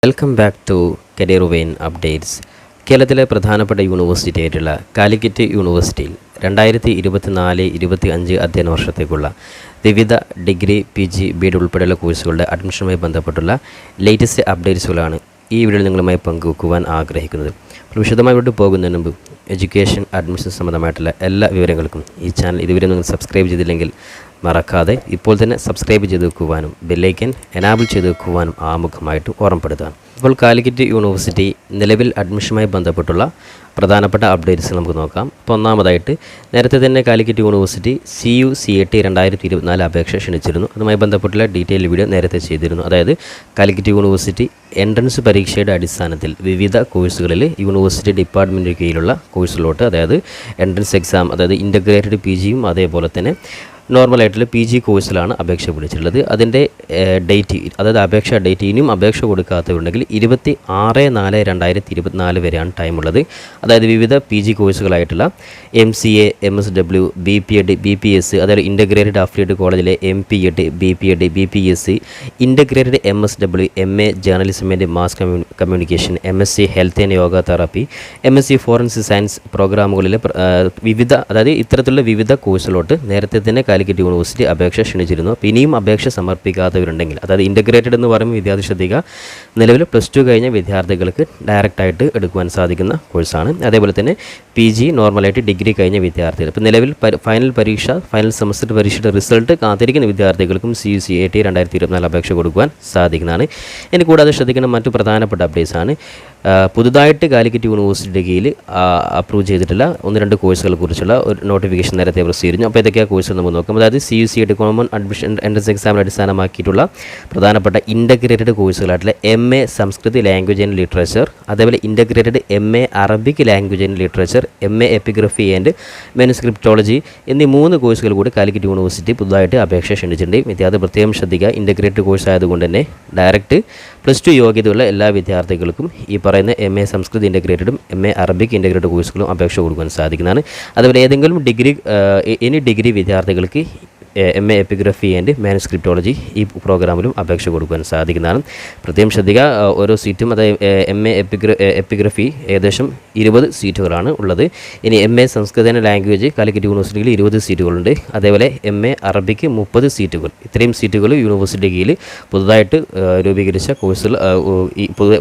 Welcome back to career vein updates. കേരളത്തിലെ പ്രധാനപ്പെട്ട university ആയിട്ടുള്ള കാലിക്കറ്റ് യൂണിവേഴ്സിറ്റിയിൽ 2024-25 അധ്യയന വർഷത്തേക്കുള്ള വിവിധ ഡിഗ്രി, PG, BEd ഉൾപ്പെടെയുള്ള കോഴ്സുകളുടെ അഡ്മിഷനുമായി ബന്ധപ്പെട്ടുള്ള ലേറ്റസ്റ്റ് അപ്ഡേറ്റ്സുകളാണ് ഈ വീഡിയോയിൽ നിങ്ങളുമായി പങ്കുവെക്കുവാൻ ആഗ്രഹിക്കുന്നത്. വിശദമായിട്ട് പോകുന്നതിന് മുമ്പ് എഡ്യൂക്കേഷൻ അഡ്മിഷൻ സംബന്ധമായിട്ടുള്ള എല്ലാ വിവരങ്ങൾക്കും ഈ ചാനൽ ഇതുവരെ നിങ്ങൾ സബ്സ്ക്രൈബ് ചെയ്തില്ലെങ്കിൽ മറക്കാതെ ഇപ്പോൾ തന്നെ സബ്സ്ക്രൈബ് ചെയ്ത് വെക്കുവാനും ബെല്ലൈക്കൻ എനാബിൾ ചെയ്ത് വെക്കുവാനും ആമുഖമായിട്ട് ഓർമ്മപ്പെടുത്തുക. ഇപ്പോൾ കാലിക്കറ്റ് യൂണിവേഴ്സിറ്റി നിലവിൽ അഡ്മിഷനുമായി ബന്ധപ്പെട്ടുള്ള പ്രധാനപ്പെട്ട അപ്ഡേറ്റ്സ് നമുക്ക് നോക്കാം. അപ്പോൾ ഒന്നാമതായിട്ട് നേരത്തെ തന്നെ കാലിക്കറ്റ് യൂണിവേഴ്സിറ്റി CUCAT 2024 അപേക്ഷ ക്ഷണിച്ചിരുന്നു. അതുമായി ബന്ധപ്പെട്ടുള്ള ഡീറ്റെയിൽ വീഡിയോ നേരത്തെ ചെയ്തിരുന്നു. അതായത് കാലിക്കറ്റ് യൂണിവേഴ്സിറ്റി എൻട്രൻസ് പരീക്ഷയുടെ അടിസ്ഥാനത്തിൽ വിവിധ കോഴ്സുകളിൽ യൂണിവേഴ്സിറ്റി ഡിപ്പാർട്ട്മെൻറ്റിന് കീഴിലുള്ള കോഴ്സുകളിലോട്ട്, അതായത് എൻട്രൻസ് എക്സാം, അതായത് ഇൻ്റഗ്രേറ്റഡ് PGയും അതേപോലെ തന്നെ നോർമലായിട്ടുള്ള PG കോഴ്സിലാണ് അപേക്ഷ വിളിച്ചിട്ടുള്ളത്. അതിൻ്റെ ഡേറ്റ്, അതായത് അപേക്ഷ ഡേറ്റ്, ഇനിയും അപേക്ഷ കൊടുക്കാത്തവരുണ്ടെങ്കിൽ 26/4/2024 വരെയാണ് ടൈമുള്ളത്. അതായത് വിവിധ PG കോഴ്സുകളായിട്ടുള്ള MCA, MSW, BPEd, BPS, അതായത് ഇൻ്റഗ്രേറ്റഡ് അഫിലിയേറ്റഡ് കോളേജിലെ MPEd, BPEd, BPSc, integrated MSW, MA journalism and mass communication, MSc health and yoga therapy, MSc forensic science പ്രോഗ്രാമുകളിലെ വിവിധ, അതായത് ഇത്തരത്തിലുള്ള വിവിധ കോഴ്സുകളോട്ട് നേരത്തെ തന്നെ കാലിക്കറ്റ് യൂണിവേഴ്സിറ്റി അപേക്ഷ ക്ഷണിച്ചിരുന്നു. അപ്പോൾ ഇനിയും അപേക്ഷ സമർപ്പിക്കാത്തവരുണ്ടെങ്കിൽ, അതായത് ഇൻ്റഗ്രേറ്റഡ് എന്ന് പറയുമ്പോൾ വിദ്യാർത്ഥി ശ്രദ്ധിക്കുക, നിലവിൽ +2 കഴിഞ്ഞ വിദ്യാർത്ഥികൾക്ക് ഡയറക്റ്റായിട്ട് എടുക്കുവാൻ സാധിക്കുന്ന കോഴ്സാണ്. അതേപോലെ തന്നെ PG നോർമലായിട്ട് ഡിഗ്രി കഴിഞ്ഞ വിദ്യാർത്ഥികൾ, ഇപ്പോൾ നിലവിൽ ഫൈനൽ സെമസ്റ്റർ പരീക്ഷയുടെ റിസൾട്ട് കാത്തിരിക്കുന്ന വിദ്യാർത്ഥികൾക്കും CUCAT 2024 അപേക്ഷ കൊടുക്കുവാൻ സാധിക്കുന്നതാണ്. ഇനി കൂടാതെ ശ്രദ്ധിക്കുന്ന മറ്റു പ്രധാനപ്പെട്ട അപ്ഡേറ്റ്സാണ്. പുതുതായിട്ട് കാലിക്കറ്റ് യൂണിവേഴ്സിറ്റിയുടെ കീഴിൽ അപ്രൂവ് ചെയ്തിട്ടുള്ള 1-2 കോഴ്സുകളെ കുറിച്ചുള്ള ഒരു നോട്ടിഫിക്കേഷൻ നേരത്തെ പ്രസിദ്ധീകരിച്ചു. അപ്പോൾ ഇതൊക്കെ കോഴ്സ് നമുക്ക് നോക്കാം. അതായത് CUCAT കോമൺ അഡ്മിഷൻ എൻട്രൻസ് എക്സാമിനെ അടിസ്ഥാനമാക്കിയിട്ടുള്ള പ്രധാനപ്പെട്ട ഇൻ്റഗ്രേറ്റഡ് കോഴ്സുകളായിട്ടുള്ള MA Sanskrit language and literature, അതേപോലെ integrated MA Arabic language and literature, MA epigraphy and manuscriptology എന്നീ 3 കോഴ്സുകൾ കൂടി കാലിക്കറ്റ് യൂണിവേഴ്സിറ്റി പുതുതായിട്ട് അപേക്ഷ ക്ഷണിച്ചിട്ടുണ്ട്. വിദ്യാർത്ഥി പ്രത്യേകം ശ്രദ്ധിക്കുക, ഇൻ്റഗ്രേറ്റഡ് കോഴ്സ് ആയതുകൊണ്ട് തന്നെ ഡയറക്റ്റ് +2 യോഗ്യതയുള്ള എല്ലാ വിദ്യാർത്ഥികൾക്കും ഈ പറയുന്ന MA സംസ്കൃത് ഇൻ്റഗ്രേറ്റഡും MA അറബിക് ഇൻ്റഗ്രേറ്റഡ് കോഴ്സുകളും അപേക്ഷ കൊടുക്കാൻ സാധിക്കുന്നതാണ്. അതുപോലെ ഏതെങ്കിലും ഡിഗ്രി വിദ്യാർത്ഥികൾക്ക് MA എപ്പിഗ്രഫി ആൻഡ് മാനുസ്ക്രിപ്റ്റോളജി ഈ പ്രോഗ്രാമിലും അപേക്ഷ കൊടുക്കാൻ സാധിക്കുന്നതാണ്. പ്രത്യേകം ശ്രദ്ധിക്കുക, ഓരോ സീറ്റും, അതായത് MA എപ്പിഗ്രഫി ഏകദേശം 20 സീറ്റുകളാണ് ഉള്ളത്. ഇനി MA സംസ്കൃത ലാംഗ്വേജ് കാലിക്കറ്റ് യൂണിവേഴ്സിറ്റിയിൽ 20 സീറ്റുകളുണ്ട്. അതേപോലെ MA അറബിക്ക് 30 സീറ്റുകൾ. ഇത്രയും സീറ്റുകൾ യൂണിവേഴ്സിറ്റി കീഴിൽ പുതുതായിട്ട് രൂപീകരിച്ച കോഴ്സുകൾ,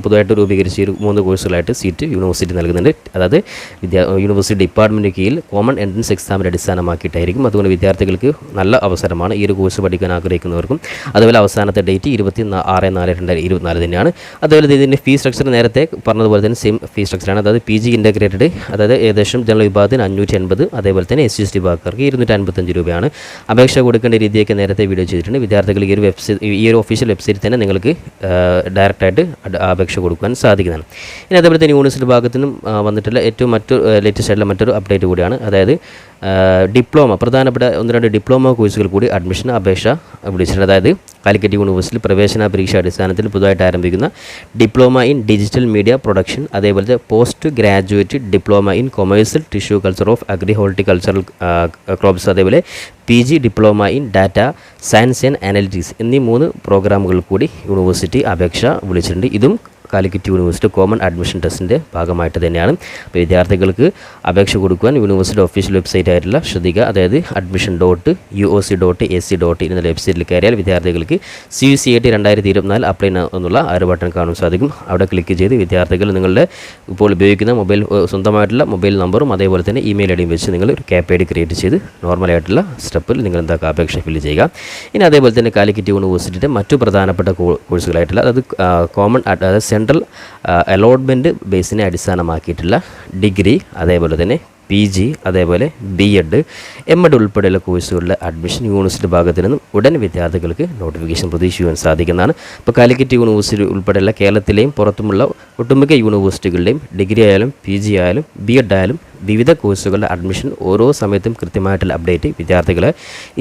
പുതുതായിട്ട് രൂപീകരിച്ച 3 കോഴ്സുകളായിട്ട് സീറ്റ് യൂണിവേഴ്സിറ്റി നൽകുന്നുണ്ട്. അതായത് യൂണിവേഴ്സിറ്റി ഡിപ്പാർട്ട്മെൻറ്റ് കീഴിൽ കോമൺ എൻട്രൻസ് എക്സാമിനെ അടിസ്ഥാനമാക്കിയിട്ടായിരിക്കും. അതുകൊണ്ട് വിദ്യാർത്ഥികൾക്ക് നല്ല അവസരമാണ് ഈ ഒരു കോഴ്സ് പഠിക്കാൻ ആഗ്രഹിക്കുന്നവർക്കും. അതുപോലെ അവസാനത്തെ ഡേറ്റ് 26/4/2024 തന്നെയാണ്. അതുപോലെ ഇതിൻ്റെ ഫീസ് സ്ട്രക്ചർ നേരത്തെ പറഞ്ഞതുപോലെ തന്നെ സെയിം ഫീസ് സ്ട്രക്ചറാണ്. അതായത് PG ഇൻ്റഗ്രേറ്റഡ്, അതായത് ഏകദേശം ജനറൽ വിഭാഗത്തിന് 580, അതേപോലെ തന്നെ SC/ST വിഭാഗക്കാർക്ക് 255 രൂപയാണ്. അപേക്ഷ കൊടുക്കേണ്ട രീതിയൊക്കെ നേരത്തെ വീഡിയോ ചെയ്തിട്ടുണ്ട്. വിദ്യാർത്ഥികൾ ഈ ഒരു ഒഫീഷ്യൽ വെബ്സൈറ്റിൽ തന്നെ നിങ്ങൾക്ക് ഡയറക്റ്റായിട്ട് അപേക്ഷ കൊടുക്കാൻ സാധിക്കുന്നതാണ്. ഇനി അതേപോലെ തന്നെ യൂണിവേഴ്സിറ്റി ഭാഗത്തുനിന്നും വന്നിട്ടുള്ള ലേറ്റസ്റ്റ് ആയിട്ടുള്ള മറ്റൊരു അപ്ഡേറ്റ് കൂടിയാണ്. അതായത് ഡിപ്ലോമ, പ്രധാനപ്പെട്ട 1-2 ഡിപ്ലോമ കോഴ്സുകൾ കൂടി അഡ്മിഷൻ അപേക്ഷ വിളിച്ചിട്ടുണ്ട്. അതായത് കാലിക്കറ്റ് യൂണിവേഴ്സിറ്റി പ്രവേശന പരീക്ഷ അടിസ്ഥാനത്തിൽ പുതുതായിട്ട് ആരംഭിക്കുന്ന diploma in digital media production, അതേപോലെ post graduate diploma in commercial tissue culture of agri horticultural crops, അതേപോലെ PG diploma in data science and analytics എന്നീ 3 പ്രോഗ്രാമുകൾ കൂടി യൂണിവേഴ്സിറ്റി അപേക്ഷ വിളിച്ചിട്ടുണ്ട്. ഇതും കാലിക്കറ്റ് യൂണിവേഴ്സിറ്റി കോമൺ അഡ്മിഷൻ ടെസ്റ്റിൻ്റെ ഭാഗമായിട്ട് തന്നെയാണ്. അപ്പോൾ വിദ്യാർത്ഥികൾക്ക് അപേക്ഷ കൊടുക്കുവാൻ യൂണിവേഴ്സിറ്റി ഒഫീഷ്യൽ വെബ്സൈറ്റ് ആയിട്ടുള്ള ശ്രദ്ധിക്കുക, അതായത് admission.uoc.ac.in എന്ന വെബ്സൈറ്റിൽ കയറിയാൽ വിദ്യാർത്ഥികൾക്ക് CUCAT 2024 അപ്ലൈ എന്നുള്ള ആ ഒരു ബട്ടൺ കാണാൻ സാധിക്കും. അവിടെ ക്ലിക്ക് ചെയ്ത് വിദ്യാർത്ഥികൾ നിങ്ങളുടെ ഇപ്പോൾ ഉപയോഗിക്കുന്ന സ്വന്തമായിട്ടുള്ള മൊബൈൽ നമ്പറും അതേപോലെ തന്നെ ഇമെയിൽ ഐഡിയും വെച്ച് നിങ്ങൾ ഒരു CAP ID ക്രിയേറ്റ് ചെയ്ത് നോർമലായിട്ടുള്ള സ്റ്റെപ്പിൽ നിങ്ങൾ എന്താക്കുക, അപേക്ഷ ഫില്ല് ചെയ്യുക. ഇനി അതേപോലെ തന്നെ കാലിക്കറ്റ് യൂണിവേഴ്സിറ്റിയുടെ മറ്റു പ്രധാനപ്പെട്ട കോഴ്സുകളായിട്ടുള്ള, അതായത് കോമൺ, അതായത് സെൻട്രൽ അലോട്ട്മെൻറ്റ് ബേസിനെ അടിസ്ഥാനമാക്കിയിട്ടുള്ള ഡിഗ്രി, അതേപോലെ തന്നെ PG, അതേപോലെ BEd, MEd ഉൾപ്പെടെയുള്ള കോഴ്സുകളുടെ അഡ്മിഷൻ യൂണിവേഴ്സിറ്റി ഭാഗത്തു നിന്നും ഉടൻ വിദ്യാർത്ഥികൾക്ക് നോട്ടിഫിക്കേഷൻ പ്രതീക്ഷിക്കുവാൻ സാധിക്കുന്നതാണ്. ഇപ്പോൾ കാലിക്കറ്റ് യൂണിവേഴ്സിറ്റി ഉൾപ്പെടെയുള്ള കേരളത്തിലെയും പുറത്തുമുള്ള ഒട്ടുമിക്ക യൂണിവേഴ്സിറ്റികളുടെയും ഡിഗ്രി ആയാലും PG ആയാലും BEd ആയാലും വിവിധ കോഴ്സുകളുടെ അഡ്മിഷൻ ഓരോ സമയത്തും കൃത്യമായിട്ടുള്ള അപ്ഡേറ്റ് വിദ്യാർത്ഥികളെ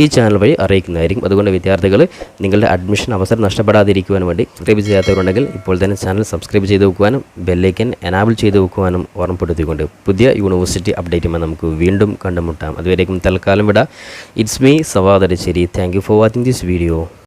ഈ ചാനൽ വഴി അറിയിക്കുന്നതായിരിക്കും. അതുകൊണ്ട് വിദ്യാർത്ഥികൾ നിങ്ങളുടെ അഡ്മിഷൻ അവസരം നഷ്ടപ്പെടാതിരിക്കുവാൻ വേണ്ടി സബ്സ്ക്രൈബ് ചെയ്യാത്തവരുണ്ടെങ്കിൽ ഇപ്പോൾ തന്നെ ചാനൽ സബ്സ്ക്രൈബ് ചെയ്ത് വെക്കുവാനും ബെല്ലൈക്കൻ എനാബിൾ ചെയ്ത് വെക്കുവാനും ഓർമ്മപ്പെടുത്തിക്കൊണ്ട് പുതിയ യൂണിവേഴ്സിറ്റി അപ്ഡേറ്റുമായി നമുക്ക് വീണ്ടും കണ്ടുമുട്ടാം. അതുവരേക്കും തൽക്കാലം വിടാം. It's me Savad Aricheri. Thank you for watching this video.